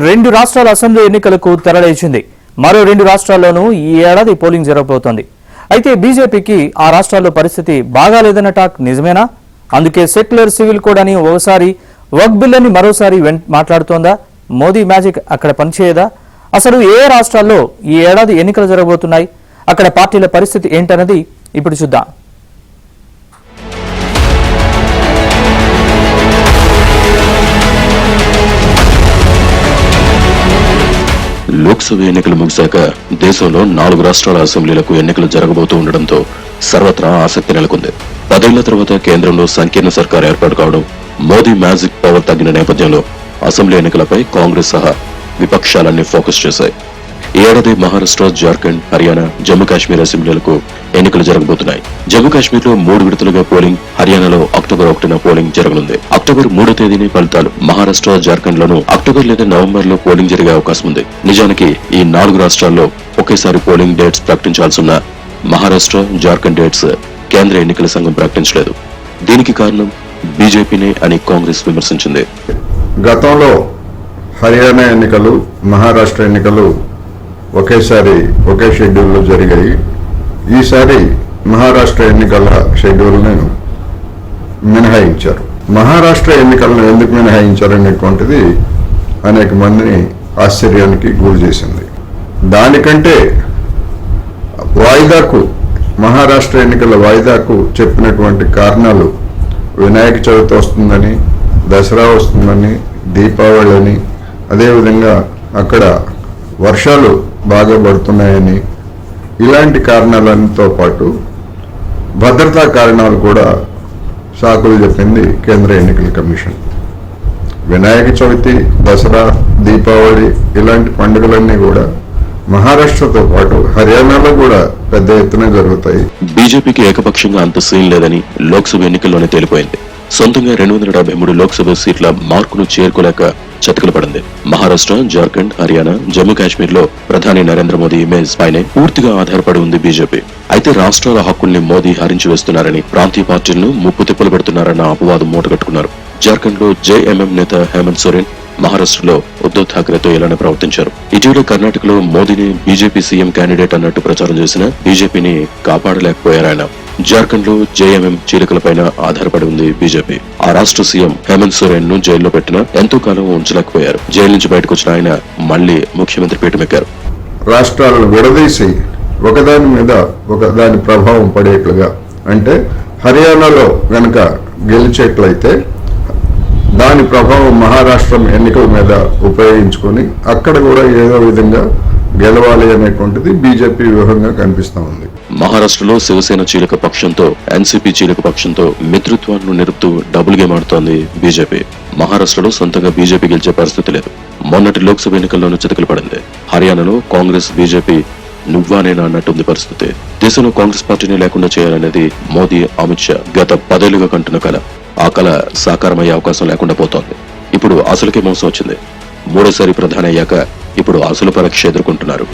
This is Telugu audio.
రెండు రాష్ట్రాల అసెంబ్లీ ఎన్నికలకు తెరలేచింది. మరో రెండు రాష్ట్రాల్లోనూ ఈ ఏడాది పోలింగ్ జరగబోతోంది. అయితే బీజేపీకి ఆ రాష్ట్రాల్లో పరిస్థితి బాగాలేదన్న టాక్ నిజమేనా? అందుకే సెక్యులర్ సివిల్ కోడ్ అని ఒకసారి వక్ బిల్ అని మరోసారి మాట్లాడుతోందా? మోదీ మ్యాజిక్ అక్కడ పనిచేయదా? అసలు ఏ రాష్ట్రాల్లో ఈ ఏడాది ఎన్నికలు జరగబోతున్నాయి? అక్కడ పార్టీల పరిస్థితి ఏంటన్నది ఇప్పుడు చూద్దాం. లోక్సభ ఎన్నికలు ముగిశాక దేశంలో 4 రాష్ట్రాల అసెంబ్లీలకు ఎన్నికలు జరగబోతూ ఉండడంతో సర్వత్రా ఆసక్తి నెలకొంది. 10 ఏళ్ల తర్వాత కేంద్రంలో సంకీర్ణ సర్కార్ ఏర్పాటు కావడం, మోదీ మ్యాజిక్ పవర్ తగ్గిన నేపథ్యంలో అసెంబ్లీ ఎన్నికలపై కాంగ్రెస్ సహా విపక్షాలన్నీ ఫోకస్ చేశాయి. ఈ ఏడాది మహారాష్ట్ర, జార్ఖండ్, హర్యానా, జమ్మూ కాశ్మీర్ అసెంబ్లీలకు ఎన్నికలు జరగబోతున్నాయి. జమ్మూ కాశ్మీర్ లో 3 విడతలుగా పోలింగ్, హర్యానాలో అక్టోబర్ 1న పోలింగ్ జరగనుంది. అక్టోబర్ 3వ తేదీని ఫలితాలు. మహారాష్ట్ర, జార్ఖండ్ లోనూ అక్టోబర్ లేదా నవంబర్ లో పోలింగ్ జరిగే అవకాశం ఉంది. నిజానికి ఈ 4 రాష్ట్రాల్లో ఒకేసారి పోలింగ్ డేట్స్ ప్రకటించాల్సిన మహారాష్ట్ర, జార్ఖండ్ డేట్స్ కేంద్ర ఎన్నికల సంఘం ప్రకటించలేదు. దీనికి కారణం బీజేపీనే అని కాంగ్రెస్ విమర్శించింది. గతంలో హర్యానా ఎన్నికలు, మహారాష్ట్ర ఎన్నికలు ఒకే షెడ్యూల్లో జరిగాయి. ఈసారి మహారాష్ట్ర ఎన్నికల షెడ్యూల్ని మినహాయించారు. మహారాష్ట్ర ఎన్నికలను ఎందుకు మినహాయించారనేటువంటిది అనేక మందిని ఆశ్చర్యానికి గురి చేసింది. దానికంటే మహారాష్ట్ర ఎన్నికల వాయిదాకు చెప్పినటువంటి కారణాలు వినాయక చవితి వస్తుందని, దసరా వస్తుందని, దీపావళి అని, అదేవిధంగా అక్కడ వర్షాలు బాగా పడుతున్నాయని, ఇలాంటి కారణాలతో పాటు భద్రతా కారణాలు కూడా సాకులు చెప్పింది కేంద్ర ఎన్నికల కమిషన్. వినాయక చవితి, దసరా, దీపావళి ఇలాంటి పండుగలన్నీ కూడా మహారాష్ట్రతో పాటు హర్యానాలో కూడా పెద్ద ఎత్తున జరుగుతాయి. బీజేపీకి ఏకపక్షంగా అంత సీన్ లేదని లోక్సభ ఎన్నికల్లోనే తేలిపోయింది. సొంతంగా 273 లోక్సభ సీట్ల మార్కును చేరుకోలేక చతికిల పడింది. మహారాష్ట్ర, జార్ఖండ్, హర్యానా, జమ్మూ కాశ్మీర్ లో ప్రధాని నరేంద్ర మోదీ ఇమేజ్ పైనే పూర్తిగా ఆధారపడి ఉంది బీజేపీ. అయితే రాష్ట్రాల హక్కుల్ని మోదీ హరించి వేస్తున్నారని, ప్రాంతీయ పార్టీలను ముప్పు తిప్పలు పెడుతున్నారన్న అపవాదం మూటగట్టుకున్నారు. జార్ఖండ్ లో జేఎంఎం నేత హేమంత్ సోరెన్, మహారాష్ట్రలో ఉద్దవ్ ఠాక్రేతో ఇలానే ప్రవర్తించారు. ఇటీవల కర్ణాటకలో మోదీని బీజేపీ సీఎం క్యాండిడేట్ అన్నట్టు ప్రచారం చేసిన బీజేపీని కాపాడలేకపోయారాయన. జార్ఖండ్ లో జేఎంఎం చీలికలపైన ఆధారపడి ఉంది బీజేపీ. ఆ రాష్ట్ర సీఎం హేమంత్ సోరెన్ ను జైల్లో పెట్టినా ఎంతో కాలం ఉంచలేకపోయారు. జైలు నుంచి బయటకు వచ్చిన ఆయన మళ్లీ ముఖ్యమంత్రి పీఠమెక్కారు. రాష్ట్రాలను విడదీసి ఒకదాని మీద ఒకదాని ప్రభావం పడేట్లుగా, అంటే హర్యానాలో గనక గెలిచేట్లయితే దాని ప్రభావం మహారాష్ట్ర ఎన్నికల మీద ఉపయోగించుకొని అక్కడ కూడా ఏదో విధంగా గెలవాలి అనేటువంటిది బీజేపీ వ్యూహంగా కనిపిస్తా ఉంది. మహారాష్ట్రలో శివసేన చీలక పక్షంతో, ఎన్సీపీ చీలక పక్షంతో మిత్రత్వాన్ని నిలుపుతూ డబుల్ గేమ్ ఆడుతోంది బీజేపీ. మహారాష్ట్రలో సొంతంగా బీజేపీ గెలిచే పరిస్థితి లేదు. మొన్నటి లోక్సభ ఎన్నికల్లోనూ చితకలు పడింది. హర్యానాలో కాంగ్రెస్, బీజేపీ నువ్వానేనా అన్నట్టుంది పరిస్థితి. దేశంలో కాంగ్రెస్ పార్టీని లేకుండా చేయాలనేది మోదీ, అమిత్ షా గత 10 ఏళ్లుగా కంటున్న కల. ఆ కళ సాకారమయ్యే అవకాశం లేకుండా పోతోంది. ఇప్పుడు అసలుకే మోసం వచ్చింది. 3వ సారి ప్రధాని అయ్యాక ఇప్పుడు అసలు పరీక్ష ఎదుర్కొంటున్నారు.